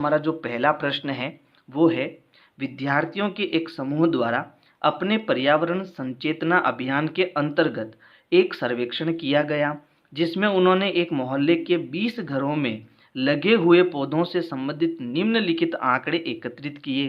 हमारा जो पहला प्रश्न है वो है, विद्यार्थियों के एक समूह द्वारा अपने पर्यावरण संचेतना अभियान के अंतर्गत एक सर्वेक्षण किया गया, जिसमें उन्होंने एक मोहल्ले के 20 घरों में लगे हुए पौधों से संबंधित निम्नलिखित आंकड़े एकत्रित किए।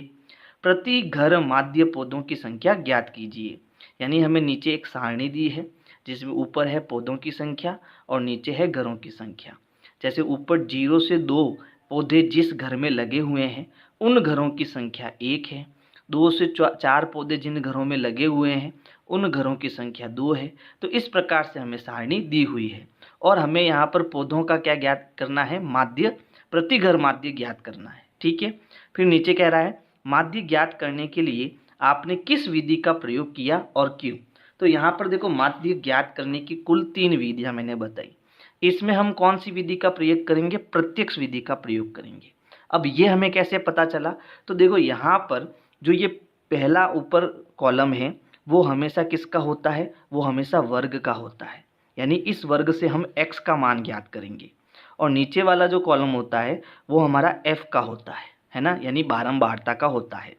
प्रति घर माध्य पौधों की संख्या ज्ञात कीजिए। यानी हमें नीचे एक सारणी दी है जिसमें ऊपर है पौधों की संख्या और नीचे है घरों की संख्या। जैसे ऊपर 0 से 2 पौधे जिस घर में लगे हुए हैं उन घरों की संख्या 1 है। 2 से 4 पौधे जिन घरों में लगे हुए हैं उन घरों की संख्या 2 है। तो इस प्रकार से हमें सारणी दी हुई है और हमें यहाँ पर पौधों का क्या ज्ञात करना है, माध्य, प्रति घर माध्य ज्ञात करना है। ठीक है। फिर नीचे कह रहा है, माध्य ज्ञात करने के लिए आपने किस विधि का प्रयोग किया और क्यों। तो यहाँ पर देखो, माध्य ज्ञात करने की कुल 3 विधियाँ मैंने बताई। इसमें हम कौन सी विधि का प्रयोग करेंगे, प्रत्यक्ष विधि का प्रयोग करेंगे। अब ये हमें कैसे पता चला, तो देखो यहाँ पर जो ये पहला ऊपर कॉलम है वो हमेशा किसका होता है, वो हमेशा वर्ग का होता है। यानी इस वर्ग से हम x का मान ज्ञात करेंगे। और नीचे वाला जो कॉलम होता है वो हमारा f का होता है ना, यानी बारंबारता का होता है।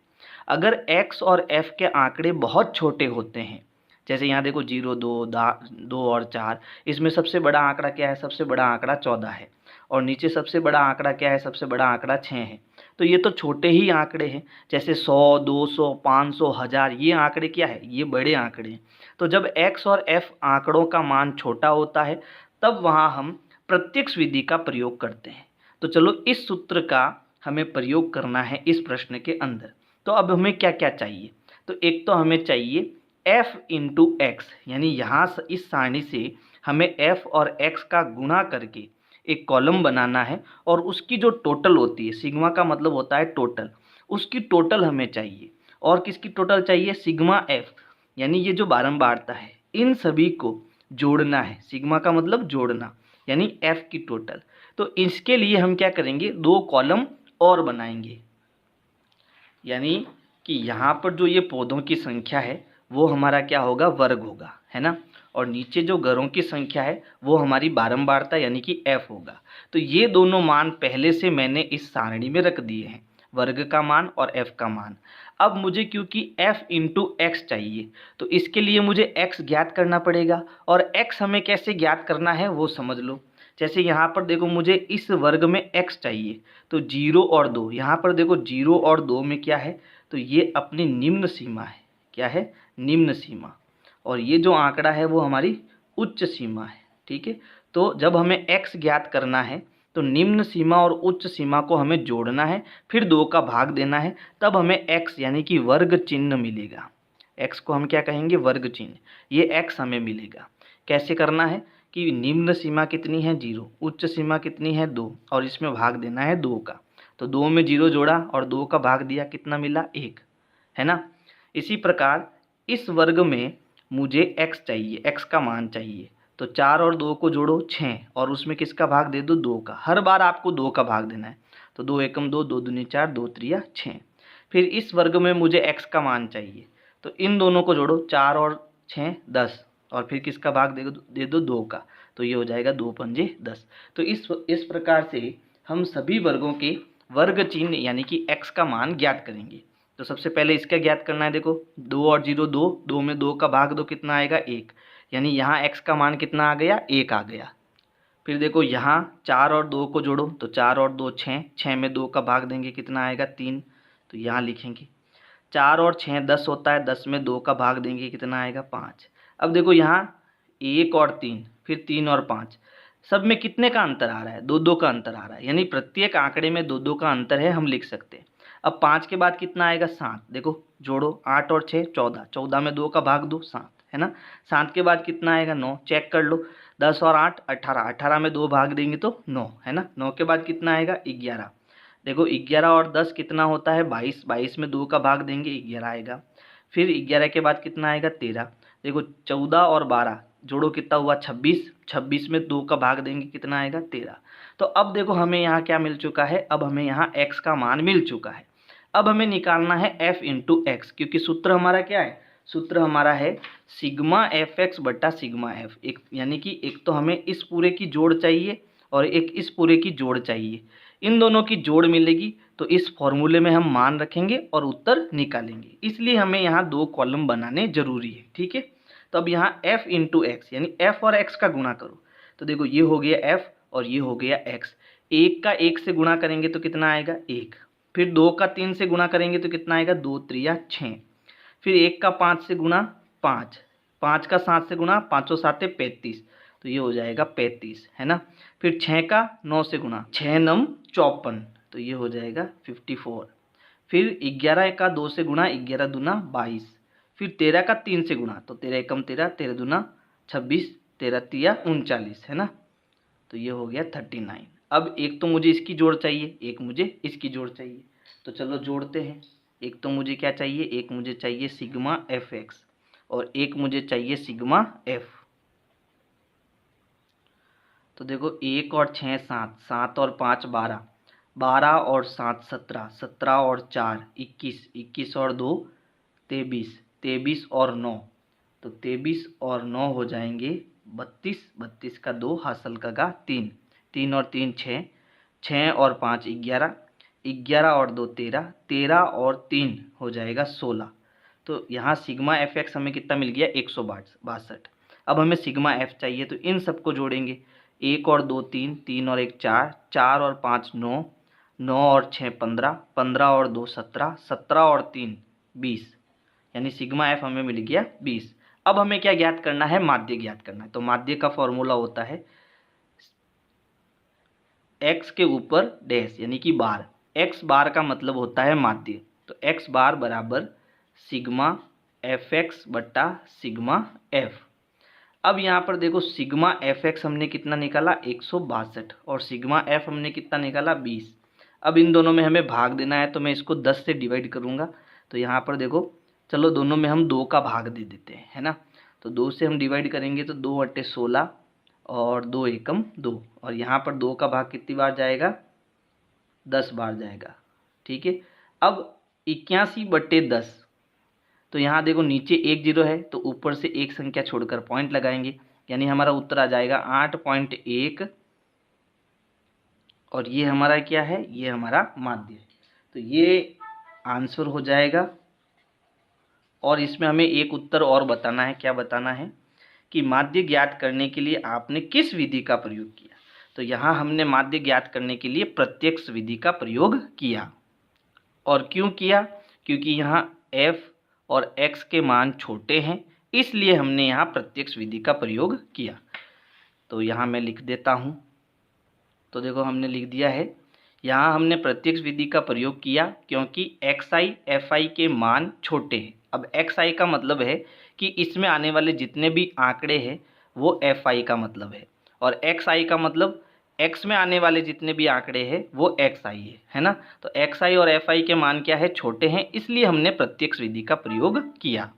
अगर x और f के आंकड़े बहुत छोटे होते हैं, जैसे यहाँ देखो 0, 2 और 4, इसमें सबसे बड़ा आंकड़ा क्या है, सबसे बड़ा आंकड़ा 14 है। और नीचे सबसे बड़ा आंकड़ा क्या है, सबसे बड़ा आंकड़ा 6 है। तो ये तो छोटे ही आंकड़े हैं। जैसे 100, 200, 500, 1000, ये आंकड़े क्या है, ये बड़े आंकड़े हैं। तो जब x और f आंकड़ों का मान छोटा होता है तब वहाँ हम प्रत्यक्ष विधि का प्रयोग करते हैं। तो चलो इस सूत्र का हमें प्रयोग करना है इस प्रश्न के अंदर। तो अब हमें क्या क्या चाहिए, तो एक तो हमें चाहिए f इंटू एक्स, यानी यहाँ इस सारणी से हमें f और x का गुणा करके एक कॉलम बनाना है और उसकी जो टोटल होती है, सिग्मा का मतलब होता है टोटल, उसकी टोटल हमें चाहिए। और किसकी टोटल चाहिए, सिग्मा f, यानी ये जो बारंबारता है इन सभी को जोड़ना है। सिग्मा का मतलब जोड़ना, यानी f की टोटल। तो इसके लिए हम क्या करेंगे, 2 कॉलम और बनाएंगे। यानी कि यहाँ पर जो ये पौधों की संख्या है वो हमारा क्या होगा, वर्ग होगा, है ना। और नीचे जो घरों की संख्या है वो हमारी बारंबारता यानी कि f होगा। तो ये दोनों मान पहले से मैंने इस सारणी में रख दिए हैं, वर्ग का मान और f का मान। अब मुझे क्योंकि f इंटू एक्स चाहिए तो इसके लिए मुझे x ज्ञात करना पड़ेगा। और x हमें कैसे ज्ञात करना है वो समझ लो। जैसे यहाँ पर देखो, मुझे इस वर्ग में x चाहिए, तो 0 और 2, यहाँ पर देखो 0 और 2 में क्या है, तो ये अपनी निम्न सीमा है। क्या है, निम्न सीमा। और ये जो आंकड़ा है वो हमारी उच्च सीमा है। ठीक है। तो जब हमें x ज्ञात करना है तो निम्न सीमा और उच्च सीमा को हमें जोड़ना है, फिर 2 का भाग देना है, तब हमें x यानी कि वर्ग चिन्ह मिलेगा। x को हम क्या कहेंगे, वर्ग चिन्ह। ये x हमें मिलेगा। कैसे करना है कि निम्न सीमा कितनी है, 0, उच्च सीमा कितनी है, 2, और इसमें भाग देना है 2 का। तो 2 में 0 जोड़ा और 2 का भाग दिया, कितना मिला, 1, है ना। इसी प्रकार इस वर्ग में मुझे x चाहिए, x का मान चाहिए। तो 4 और 2 को जोड़ो 6, और उसमें किसका भाग दे दो, 2 का। हर बार आपको 2 का भाग देना है। तो 2 एकम 2, 2 दूनी 4, 2 त्रिया 6। फिर इस वर्ग में मुझे x का मान चाहिए, तो इन दोनों को जोड़ो, 4 और 6 10, और फिर किसका भाग दे दो 2 का। तो ये हो जाएगा 2 पंजे 10। तो इस प्रकार से हम सभी वर्गों के वर्ग चिन्ह यानी कि x का मान ज्ञात करेंगे। तो सबसे पहले इसका ज्ञात करना है। देखो 2 और 0 2, 2 में 2 का भाग दो, कितना आएगा, 1, यानी यहाँ x का मान कितना आ गया, 1 आ गया। फिर देखो यहाँ 4 और 2 को जोड़ो, तो 4 और 2 6, 6 में 2 का भाग देंगे, कितना आएगा, 3। तो यहाँ लिखेंगे 4 और 6 10 होता है, 10 में 2 का भाग देंगे, कितना आएगा, 5। अब देखो यहाँ 1 और 3, फिर 3 और 5, सब में कितने का अंतर आ रहा है, 2 2 का अंतर आ रहा है, यानी प्रत्येक आंकड़े में 2 2 का अंतर है, हम लिख सकते हैं। अब 5 के बाद कितना आएगा, 7। देखो जोड़ो 8 और 6 14, 14 में 2 का भाग दो, 7, है ना। 7 के बाद कितना आएगा, 9, चेक कर लो। 10 और 8 18, 18 में 2 भाग देंगे तो 9, है ना। 9 के बाद कितना आएगा, 11। देखो 11 और 10 कितना होता है, 22, 22 में 2 का भाग देंगे, 11 आएगा। फिर 11 के बाद कितना आएगा, 13। देखो 14 और 12 जोड़ो, कितना हुआ, 26, 26 में 2 का भाग देंगे, कितना आएगा, 13। तो अब देखो हमें यहाँ क्या मिल चुका है, अब हमें यहाँ x का मान मिल चुका है। अब हमें निकालना है f इंटू एक्स, क्योंकि सूत्र हमारा क्या है, सूत्र हमारा है सिग्मा एफ एक्स बटा सिग्मा एफ। एक यानी कि एक तो हमें इस पूरे की जोड़ चाहिए और एक इस पूरे की जोड़ चाहिए। इन दोनों की जोड़ मिलेगी तो इस फॉर्मूले में हम मान रखेंगे और उत्तर निकालेंगे, इसलिए हमें यहाँ 2 कॉलम बनाने जरूरी है। ठीक है, तो अब यहाँ f इंटू एक्स यानी f और x का गुणा करो, तो देखो ये हो गया f और ये हो गया x। 1 का 1 से गुणा करेंगे तो कितना आएगा 1, फिर 2 का 3 से गुणा करेंगे तो कितना आएगा 2 त्रिया 6, फिर 1 का 5 से गुणा 5, 5 का 7 से गुणा, 5 7 35, तो ये हो जाएगा 35, है ना। फिर 6 का 9 से गुणा, 6 9 54, तो ये हो जाएगा 54। फिर 11 का 2 से गुणा, 11 दूना 22, फिर 13 का 3 से गुणा, तो 13 एकम 13, 13 दूना 26, 13 तिया 39, है ना, तो ये हो गया 39। अब एक तो मुझे इसकी जोड़ चाहिए, एक मुझे इसकी जोड़ चाहिए, तो चलो जोड़ते हैं। एक तो मुझे क्या चाहिए, एक मुझे चाहिए सिग्मा एफ एक्स और एक मुझे चाहिए सिग्मा एफ। तो देखो 1 और 6 7, 7 और 5 12, 12 और 7 17, 17 और 4 21, 21 और 2 23, 23 और 9, तो 23 और 9 हो जाएंगे 32, 32 का 2 हासिल का 3, 3 और 3 6, 6 और 5 11, 11 और 2 13, 13 और 3 हो जाएगा 16। तो यहाँ सिग्मा एफ एक्स हमें कितना मिल गया 162। अब हमें सिग्मा एफ चाहिए, तो इन सबको जोड़ेंगे। 1 और 2 3, 3 और 1 4, 4 और 5 9, 9 और 6 15, 15 और 2 17, 17 और 3 20, यानी सिग्मा एफ हमें मिल गया 20। अब हमें क्या ज्ञात करना है, माध्य ज्ञात करना है। तो माध्य का फॉर्मूला होता है x के ऊपर डैश यानी कि बार, x बार का मतलब होता है माध्य। तो x बार बराबर सिग्मा एफ एक्स बट्टा सिग्मा एफ। अब यहाँ पर देखो सिग्मा एफ एक्स हमने कितना निकाला 162 और सिग्मा एफ हमने कितना निकाला 20। अब इन दोनों में हमें भाग देना है, तो मैं इसको 10 से डिवाइड करूँगा। तो यहाँ पर देखो चलो दोनों में हम 2 का भाग दे देते हैं, है ना। तो 2 से हम डिवाइड करेंगे तो 2 × 16 और 2 एकम 2, और यहाँ पर 2 का भाग कितनी बार जाएगा 10 बार जाएगा। ठीक है, अब 81/10, तो यहाँ देखो नीचे 1 0 है तो ऊपर से एक संख्या छोड़कर पॉइंट लगाएंगे, यानी हमारा उत्तर आ जाएगा 8.1, और ये हमारा क्या है, ये हमारा माध्य है। तो ये आंसर हो जाएगा। और इसमें हमें एक उत्तर और बताना है। क्या बताना है कि माध्य ज्ञात करने के लिए आपने किस विधि का प्रयोग किया। तो यहाँ हमने माध्य ज्ञात करने के लिए प्रत्यक्ष विधि का प्रयोग किया। और क्यों किया, क्योंकि यहाँ f और x के मान छोटे हैं, इसलिए हमने यहाँ प्रत्यक्ष विधि का प्रयोग किया। तो यहाँ मैं लिख देता हूँ। तो देखो हमने लिख दिया है, यहाँ हमने प्रत्यक्ष विधि का प्रयोग किया क्योंकि xi fi के मान छोटे हैं। अब xi का मतलब है कि इसमें आने वाले जितने भी आंकड़े हैं वो fi का मतलब है, और xi का मतलब x में आने वाले जितने भी आंकड़े हैं वो xi है ना। तो xi और fi के मान क्या है, छोटे हैं, इसलिए हमने प्रत्यक्ष विधि का प्रयोग किया।